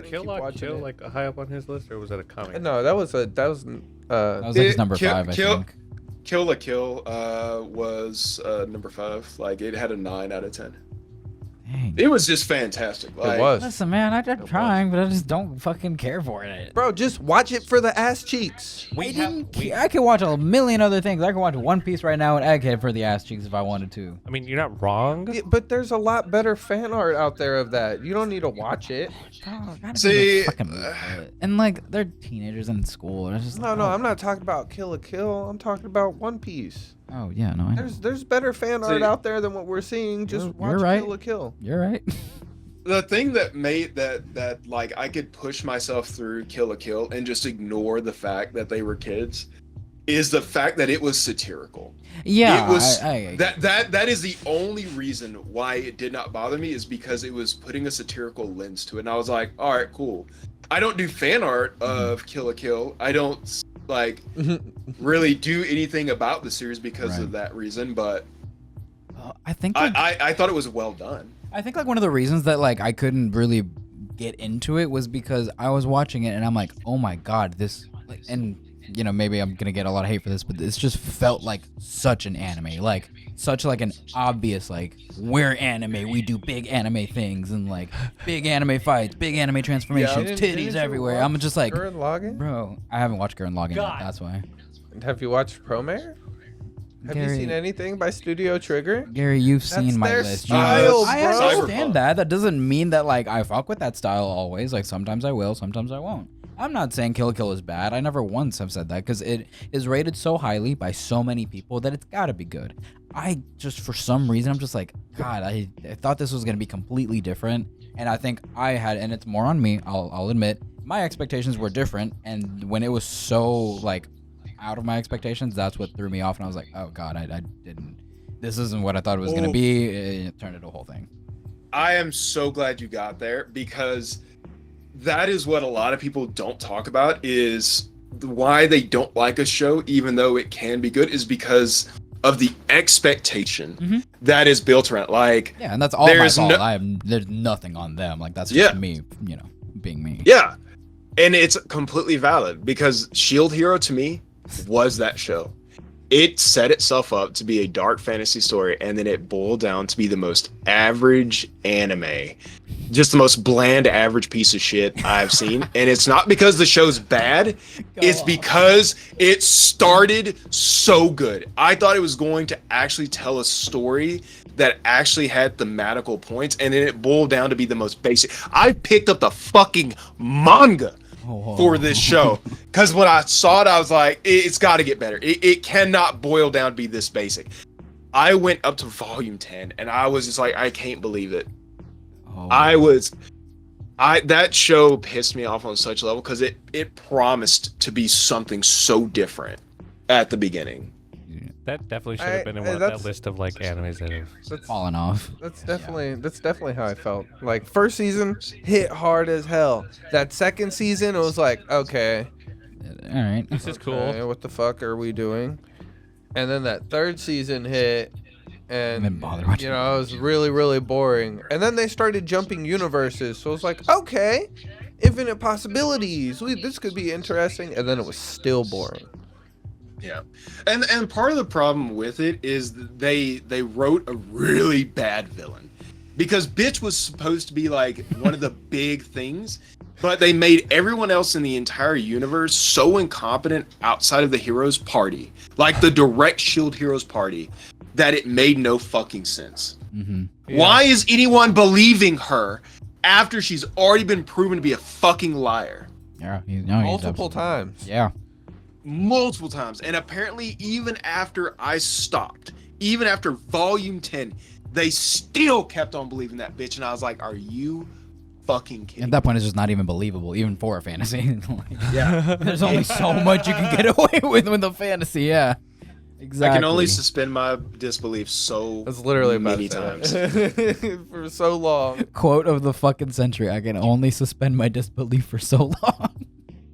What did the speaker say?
keep Kill La watching Kill it. like high up on his list, or was that a comic? No, that was That was like his number 5, I think. Kill La Kill was number 5. Like it had a 9 out of 10. Dang. It was just fantastic. Like, it was. Listen, man, I'm trying, but I just don't fucking care for it. Bro, just watch it for the ass cheeks. I could watch a million other things. I could watch One Piece right now and Egghead for the ass cheeks if I wanted to. I mean, you're not wrong. Yeah, but there's a lot better fan art out there of that. You don't need to watch it. Oh, See, and like they're teenagers in school. And it's just No, like, no, oh. I'm not talking about Kill la Kill. I'm talking about One Piece. Oh yeah, no. I know. There's better fan art out there than what we're seeing. Just watch right. Kill la Kill. You're right. the thing that made that like I could push myself through Kill La Kill and just ignore the fact that they were kids is the fact that it was satirical. Yeah, it was I that is the only reason why it did not bother me, is because it was putting a satirical lens to it, and I was like, all right, cool. I don't do fan art of Kill La Kill. I don't like really do anything about the series because of that reason, but I think I thought it was well done. I think like one of the reasons that like I couldn't really get into it was because I was watching it and I'm like, oh my god, this, like, and you know, maybe I'm gonna get a lot of hate for this, but this just felt like such an anime, like such like an obvious like, we're anime, we do big anime things and like big anime fights, big anime transformations, titties everywhere. I'm just like, bro, I haven't watched Gurren Lagann yet, that's why. Have you watched Promare? Have you seen anything by Studio Trigger? Gary, you've seen my their list. style, I bro. understand that. That doesn't mean that like I fuck with that style always. Like sometimes I will, sometimes I won't. I'm not saying Kill la Kill is bad. I never once have said that because it is rated so highly by so many people that it's gotta be good. I just, for some reason, I'm just like, God, I thought this was gonna be completely different, and I think I had, and it's more on me. I'll admit my expectations were different, and when it was so like out of my expectations, that's what threw me off, and I was like, oh God, I didn't. This isn't what I thought it was gonna be. It turned into a whole thing. I am so glad you got there, because that is what a lot of people don't talk about, is why they don't like a show, even though it can be good, is because of the expectation that is built around. Like, yeah, and that's all my fault. There's nothing on them. Like, that's just me, you know, being me. Yeah, and it's completely valid, because Shield Hero to me was that show. It set itself up to be a dark fantasy story, and then it boiled down to be the most average anime. Just the most bland, average piece of shit I've seen. And it's not because the show's bad. It's because it started so good. I thought it was going to actually tell a story that actually had thematical points, and then it boiled down to be the most basic. I picked up the fucking manga for this show, because when I saw it, I was like, it's got to get better. It cannot boil down to be this basic. I went up to volume 10, and I was just like, I can't believe it. That show pissed me off on such a level, because it promised to be something so different at the beginning. That definitely should have been in that list of like animes that have fallen off. That's definitely how I felt. Like, first season hit hard as hell. That second season, it was like, okay, all right, this is cool. What the fuck are we doing? And then that third season hit, and you know, it was really, really boring. And then they started jumping universes, so it was like, okay, infinite possibilities. This could be interesting. And then it was still boring. Yeah, and part of the problem with it is they wrote a really bad villain, because Bitch was supposed to be like one of the big things, but they made everyone else in the entire universe so incompetent outside of the heroes party, like the direct Shield heroes party, that it made no fucking sense. Yeah. Why is anyone believing her after she's already been proven to be a fucking liar? Yeah, multiple times. Yeah. Multiple times. And apparently even after I stopped, even after volume 10, they still kept on believing that bitch, and I was like, are you fucking kidding? At that point, it's just not even believable, even for a fantasy. Yeah. There's only so much you can get away with a fantasy. Yeah, exactly. I can only suspend my disbelief That's literally many times. For so long. Quote of the fucking century: I can only suspend my disbelief for so long.